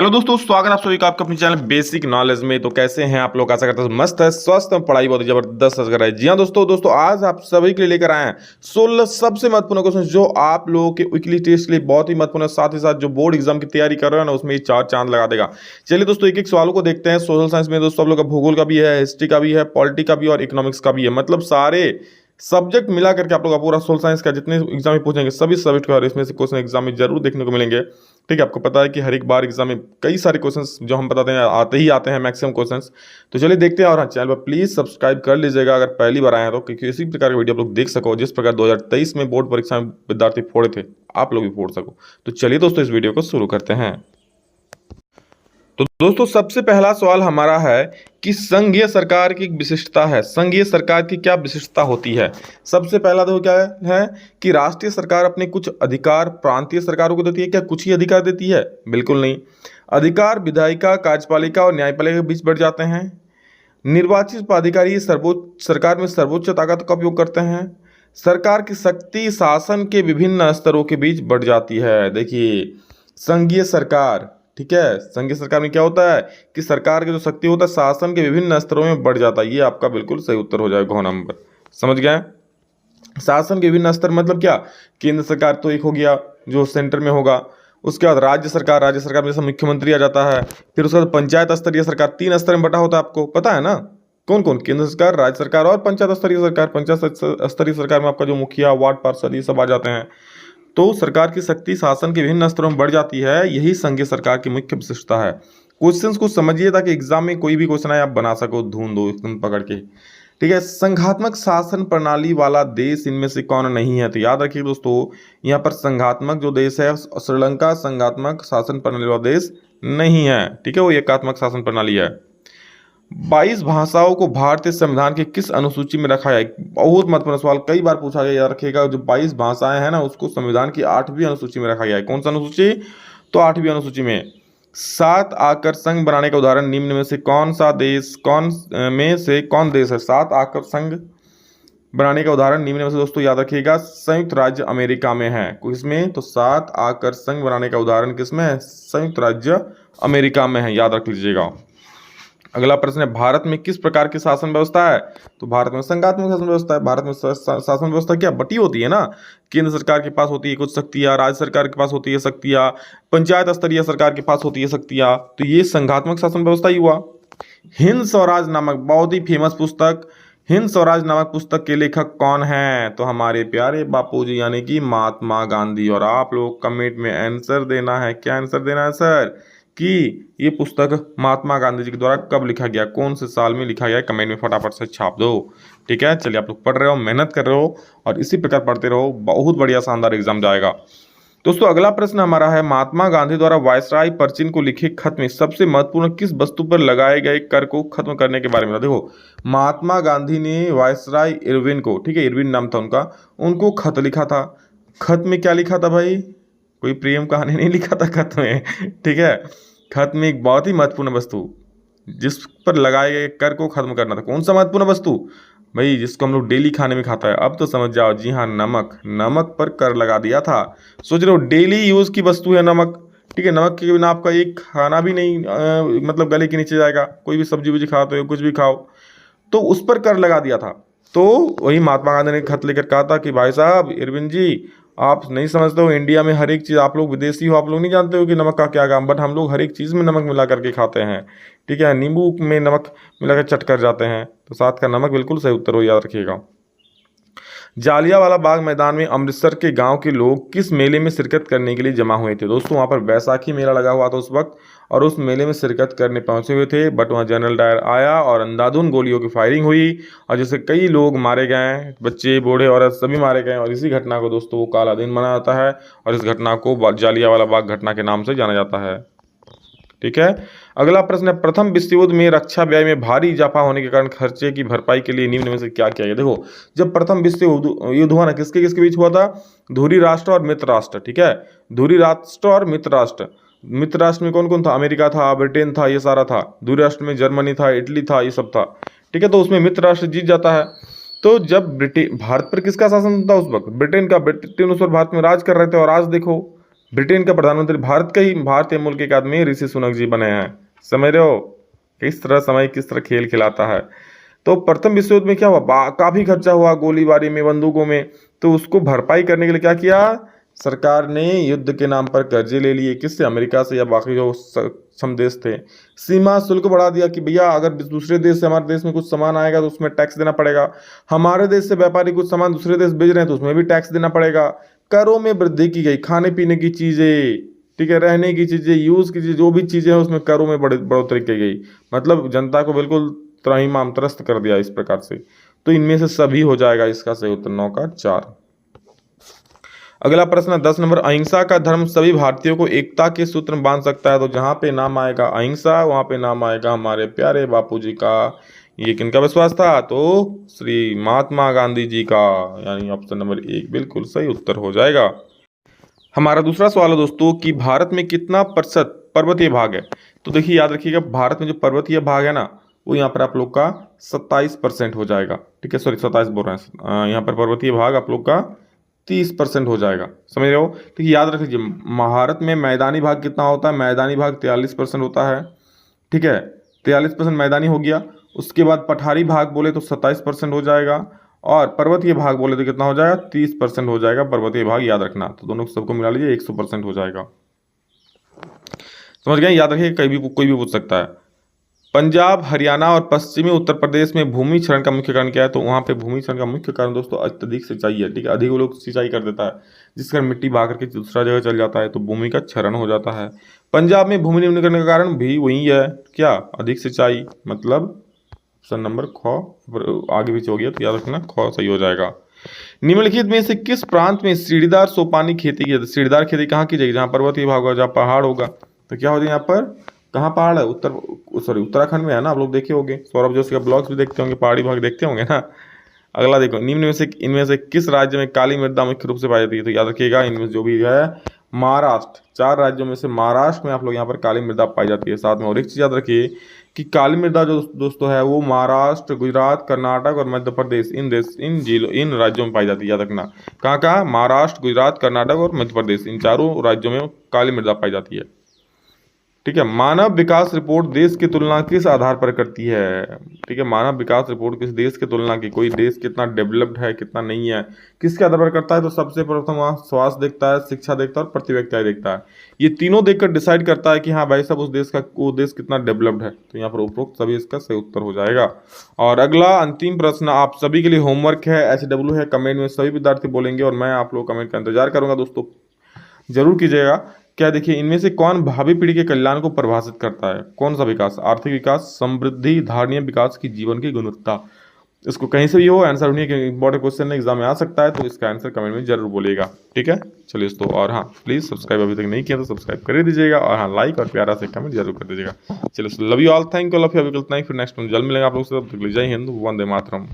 Hello दोस्तों, स्वागत आप सभी का आपका अपने चैनल बेसिक नॉलेज में। तो कैसे हैं आप लोग? आशा करते हैं मस्त है, स्वस्थ है, पढ़ाई बहुत जबरदस्त कर है। जी हाँ दोस्तों आज आप सभी के लिए लेकर आए हैं 16 सबसे महत्वपूर्ण क्वेश्चन जो आप लोगों के वीकली टेस्ट के लिए बहुत ही महत्वपूर्ण है। साथ ही साथ जो बोर्ड एग्जाम की तैयारी कर रहे हैं ना, उसमें ये चार चांद लगा देगा। चलिए दोस्तों, एक एक सवालों को देखते हैं। सोशल साइंस में दोस्तों आप लोग का भूगोल का भी है, हिस्ट्री का भी है, पॉलिटी का भी और इकोनॉमिक्स का भी है। मतलब सारे सब्जेक्ट मिला करके आप लोग का पूरा सोशल साइंस का जितने एग्जाम में पूछेंगे सभी सब्जेक्ट का, और इसमें से क्वेश्चन एग्जाम में जरूर देखने को मिलेंगे। ठीक है, आपको पता है कि हर एक बार एग्जाम में कई सारे क्वेश्चंस जो हम बताते हैं आते ही आते हैं, मैक्सिमम क्वेश्चंस। तो चलिए देखते हैं। और हाँ, चैनल पर प्लीज सब्सक्राइब कर लीजिएगा अगर पहली बार आए हैं तो, क्योंकि इसी प्रकार की वीडियो आप लोग देख सको जिस प्रकार 2023 में बोर्ड परीक्षा में विद्यार्थी फोड़े थे, आप लोग भी फोड़ सको। तो चलिए दोस्तों, इस वीडियो को शुरू करते हैं। तो दोस्तों सबसे पहला सवाल हमारा है कि संघीय सरकार की विशिष्टता है। संघीय सरकार की क्या विशिष्टता होती है? सबसे पहला तो क्या है कि राष्ट्रीय सरकार अपने कुछ अधिकार प्रांतीय सरकारों को देती है। क्या कुछ ही अधिकार देती है? बिल्कुल नहीं। अधिकार विधायिका, कार्यपालिका और न्यायपालिका के बीच बढ़ जाते हैं। निर्वाचित पदाधिकारी सर्वोच्च सरकार में सर्वोच्च ताकत का उपयोग करते हैं। सरकार की शक्ति शासन के विभिन्न स्तरों के बीच बढ़ जाती है। देखिए, संघीय सरकार, ठीक है, संघीय सरकार में क्या होता है कि सरकार की जो शक्ति होता है शासन के विभिन्न स्तरों में बढ़ जाता है। ये आपका बिल्कुल सही उत्तर हो जाएगा, घ नंबर। समझ गए? शासन के विभिन्न स्तर मतलब क्या? केंद्र सरकार तो एक हो गया जो सेंटर में होगा, उसके बाद राज्य सरकार, राज्य सरकार में जैसे मुख्यमंत्री आ जाता है। फिर उसके बाद पंचायत स्तरीय सरकार, 3 स्तर में बटा होता है, आपको पता है ना कौन कौन? केंद्र सरकार, राज्य सरकार और पंचायत स्तरीय सरकार। पंचायत स्तरीय सरकार में आपका जो मुखिया, वार्ड पार्षद, ये सब आ जाते हैं। तो सरकार की शक्ति शासन के विभिन्न स्तरों में बढ़ जाती है, यही संघीय सरकार की मुख्य विशेषता है। क्वेश्चंस को समझिए ताकि एग्जाम में कोई भी क्वेश्चन आए आप बना सको, ढूंढ दो एकदम पकड़ के। ठीक है, संघात्मक शासन प्रणाली वाला देश इनमें से कौन नहीं है? तो याद रखिए दोस्तों, यहाँ पर संघात्मक जो देश है श्रीलंका संघात्मक शासन प्रणाली वाला देश नहीं है। ठीक है, वो एकात्मक शासन प्रणाली है। 22 भाषाओं को भारतीय संविधान के किस अनुसूची में रखा है? बहुत महत्वपूर्ण सवाल, कई बार पूछा गया, याद रखिएगा। जो 22 भाषाएं हैं ना, उसको संविधान की 8वीं अनुसूची में रखा गया है। कौन सा अनुसूची? तो 8वीं अनुसूची में। 7 आकर संघ बनाने का उदाहरण निम्न में से कौन सा देश, कौन देश है 7 आकर संघ बनाने का उदाहरण निम्न में से? दोस्तों याद रखिएगा, संयुक्त राज्य अमेरिका में है। किसमें? तो 7 आकर संघ बनाने का उदाहरण किसमें है? संयुक्त राज्य अमेरिका में है, याद रख लीजिएगा। अगला प्रश्न है, भारत में किस प्रकार की शासन व्यवस्था है? तो भारत में संघात्मक शासन व्यवस्था है। भारत में शासन व्यवस्था क्या बटी होती है ना, केंद्र सरकार के पास होती है कुछ शक्तियां, राज्य सरकार के पास होती है शक्तियां, पंचायत स्तरीय सरकार के पास होती है शक्तियां। तो ये संघात्मक शासन व्यवस्था ही हुआ। हिंद स्वराज नामक बहुत ही फेमस पुस्तक, हिंद स्वराज नामक पुस्तक के लेखक कौन है? तो हमारे प्यारे बापूजी यानी कि महात्मा गांधी। और आप लोग कमेंट में आंसर देना है। क्या आंसर देना है सर? कि ये पुस्तक महात्मा गांधी जी के द्वारा कब लिखा गया, कौन से साल में लिखा गया? कमेंट में फटाफट से छाप दो। ठीक है, चलिए आप लोग पढ़ रहे हो, मेहनत कर रहे हो और इसी प्रकार पढ़ते रहो, बहुत बढ़िया शानदार एग्जाम जाएगा। दोस्तों अगला प्रश्न हमारा है, महात्मा गांधी द्वारा वायसराय परचिन को लिखे खत में सबसे महत्वपूर्ण किस वस्तु पर लगाए गए कर को खत्म करने के बारे में? देखो, महात्मा गांधी ने वायसराय इरविन को, ठीक है, इरविन नाम था उनका, उनको खत लिखा था। खत में क्या लिखा था भाई? कोई प्रेम कहानी नहीं लिखा था खत में। ठीक है, खत में एक बहुत ही महत्वपूर्ण वस्तु जिस पर लगाए गए कर को खत्म करना था। कौन सा महत्वपूर्ण वस्तु भाई? जिसको हम लोग डेली खाने में खाता है। अब तो समझ जाओ, जी हाँ, नमक। नमक पर कर लगा दिया था। सोच रहे हो डेली यूज की वस्तु है नमक। ठीक है, नमक के बिना आपका एक खाना भी नहीं मतलब गले के नीचे जाएगा। कोई भी सब्जी वब्जी खाते हो, कुछ भी खाओ, तो उस पर कर लगा दिया था। तो वही महात्मा गांधी ने खत लेकर कहा था कि भाई साहब इरविन जी, आप नहीं समझते हो, इंडिया में हर एक चीज़, आप लोग विदेशी हो, आप लोग नहीं जानते हो कि नमक का क्या काम, बट हम लोग हर एक चीज़ में नमक मिला करके खाते हैं। ठीक है, नींबू में नमक मिलाकर चट कर जाते हैं। तो 7 का नमक बिल्कुल सही उत्तर हो, याद रखिएगा। जालियांवाला बाग मैदान में अमृतसर के गांव के लोग किस मेले में शिरकत करने के लिए जमा हुए थे? दोस्तों वहाँ पर बैसाखी मेला लगा हुआ था उस वक्त, और उस मेले में शिरकत करने पहुंचे हुए थे, बट वहाँ जनरल डायर आया और अंधाधुंध गोलियों की फायरिंग हुई और जिससे कई लोग मारे गए, बच्चे बूढ़े औरत सभी मारे गए। और इसी घटना को दोस्तों वो काला दिन मनाया जाता है और इस घटना को जालियांवाला बाग घटना के नाम से जाना जाता है। ठीक है, अगला प्रश्न है, प्रथम विश्व युद्ध में रक्षा व्यय में भारी इजाफा होने के कारण खर्चे की भरपाई के लिए निम्न में से क्या किया गया? देखो, जब प्रथम विश्व युद्ध हुआ ना, किसके किसके बीच हुआ था? धुरी राष्ट्र और मित्र राष्ट्र। ठीक है, धुरी राष्ट्र और मित्र राष्ट्र। मित्र राष्ट्र में कौन कौन था? अमेरिका था, ब्रिटेन था, ये सारा था। धुरी राष्ट्र में जर्मनी था, इटली था, ये सब था। ठीक है, तो उसमें मित्र राष्ट्र जीत जाता है। तो जब भारत पर किसका शासन था उस वक्त? ब्रिटेन का। ब्रिटेन उस वक्त भारत में राज कर रहे थे, और आज देखो ब्रिटेन का प्रधानमंत्री भारत का ही भारतीय मूल के एक आदमी ऋषि सुनक जी बने हैं। समझ रहे हो किस तरह समय किस तरह खेल खिलाता है। तो प्रथम विश्व युद्ध में क्या हुआ, काफी खर्चा हुआ गोलीबारी में, बंदूकों में। तो उसको भरपाई करने के लिए क्या किया, सरकार ने युद्ध के नाम पर कर्जे ले लिए। किससे, अमेरिका से या बाकी जो सक्षम देश थे। सीमा शुल्क बढ़ा दिया कि भैया अगर दूसरे देश से हमारे देश में कुछ सामान आएगा तो उसमें टैक्स देना पड़ेगा। हमारे देश से व्यापारी कुछ सामान दूसरे देश भेज रहे हैं तो उसमें भी टैक्स देना पड़ेगा। करों में वृद्धि की गई, खाने पीने की चीजें, ठीक है, रहने की चीजें, यूज की चीजें, जो भी चीजें हैं उसमें करों में बढ़ोतरी की गई। मतलब जनता को बिल्कुल त्राहिमाम त्रस्त कर दिया इस प्रकार से। तो इनमें से सभी हो जाएगा इसका सही उत्तर 9 का 4। अगला प्रश्न 10 नंबर, अहिंसा का धर्म सभी भारतीयों को एकता के सूत्र में बांध सकता है। तो जहां पे नाम आएगा अहिंसा वहां पे नाम आएगा हमारे प्यारे बापूजी का। ये किनका विश्वास था, तो श्री महात्मा गांधी जी का, यानी ऑप्शन नंबर 1 बिल्कुल सही उत्तर हो जाएगा। हमारा दूसरा सवाल है दोस्तों कि भारत में कितना प्रतिशत पर्वतीय भाग है। तो देखिए याद रखिएगा, भारत में जो पर्वतीय भाग है ना वो यहाँ पर आप लोग का 27% हो जाएगा। ठीक है, सॉरी 27 बोल रहे हैं, यहाँ पर पर्वतीय भाग आप लोग का 30% हो जाएगा। समझ रहे हो। तो याद रख लीजिए, भारत में मैदानी भाग कितना होता है, मैदानी भाग 43% होता है। ठीक है, 43% मैदानी हो गया। उसके बाद पठारी भाग बोले तो 27% हो जाएगा, और पर्वतीय भाग बोले तो कितना हो जाएगा, 30% हो जाएगा पर्वतीय भाग, याद रखना। तो दोनों सबको मिला लीजिए 100% हो जाएगा। समझ गए, याद रखिए, कहीं भी कोई भी पूछ सकता है। पंजाब, हरियाणा और पश्चिमी उत्तर प्रदेश में भूमि क्षरण का मुख्य कारण क्या है। तो वहाँ पे भूमि क्षरण का मुख्य कारण दोस्तों अत्यधिक सिंचाई है। ठीक है, अधिक लोग सिंचाई कर देता है जिस कारण मिट्टी बहा करके दूसरा जगह चल जाता है तो भूमि का क्षरण हो जाता है। पंजाब में भूमि निम्नीकरण का कारण भी वही है, क्या, अधिक सिंचाई। मतलब ऑप्शन नंबर ख आगे पीछे हो गया तो याद रखना ख सही हो जाएगा। निम्नलिखित में से किस प्रांत में सीढ़ीदार सोपानी खेती की जाती है। सीढ़ीदार खेती कहाँ की जाएगी, जहाँ पर्वतीय भाग होगा, जहाँ पहाड़ होगा। तो क्या होगा यहाँ पर, कहाँ पहाड़ है, उत्तराखंड में है ना। आप लोग देखे होंगे, सौरभ जोशी का ब्लॉग्स भी देखते होंगे, पहाड़ी भाग देखते होंगे ना। अगला देखो, निम्न में से इनमें से किस राज्य में काली मृदा मुख्य रूप से पाई जाती है। तो याद रखिएगा, इनमें जो भी है महाराष्ट्र, 4 राज्यों में से महाराष्ट्र में आप लोग यहाँ पर काली मृदा पाई जाती है। साथ में और एक चीज याद रखिए कि काली मृदा जो दोस्तों है वो महाराष्ट्र, गुजरात, कर्नाटक और मध्य प्रदेश, इन राज्यों में पाई जाती है। याद रखना, कहाँ कहाँ, महाराष्ट्र, गुजरात, कर्नाटक और मध्य प्रदेश, इन चारों राज्यों में काली मृदा पाई जाती है। ठीक है, मानव विकास रिपोर्ट देश की तुलना किस आधार पर करती है। ठीक है, मानव विकास रिपोर्ट किस देश की तुलना की, कोई देश कितना डेवलप्ड है कितना नहीं है, किसके आधार पर करता है। तो सबसे प्रथम वहाँ स्वास्थ्य देखता है, शिक्षा देखता है और प्रति व्यक्ति आय देखता है। ये तीनों देखकर डिसाइड करता है कि हाँ भाई साहब उस देश का वो देश कितना डेवलप्ड है। तो यहाँ पर उपरोक्त सभी इसका सही उत्तर हो जाएगा। और अगला अंतिम प्रश्न आप सभी के लिए होमवर्क है, HW है, कमेंट में सभी विद्यार्थी बोलेंगे और मैं आप लोग कमेंट का इंतजार करूंगा। दोस्तों जरूर कीजिएगा। क्या देखिए, इनमें से कौन भावी पीढ़ी के कल्याण को परिभाषित करता है। कौन सा विकास, आर्थिक विकास, समृद्धि, धारणीय विकास की जीवन की गुणवत्ता। इसको कहीं से भी हो आंसर ढूंढिए कि इंपॉर्टेंट क्वेश्चन एग्जाम में आ सकता है, तो इसका आंसर कमेंट में जरूर बोलिएगा। ठीक है, चलिए दोस्तों, और हाँ प्लीज सब्सक्राइब अभी तक नहीं किया तो सब्सक्राइब कर दीजिएगा, और हाँ लाइक और प्यारा से कमेंट जरूर कर दीजिएगा। चलिए, love you all, thank you, love you, फिर नेक्स्ट जल्द मिलेंगे आप लोग से। तब तक जय हिंद, वंदे मातरम।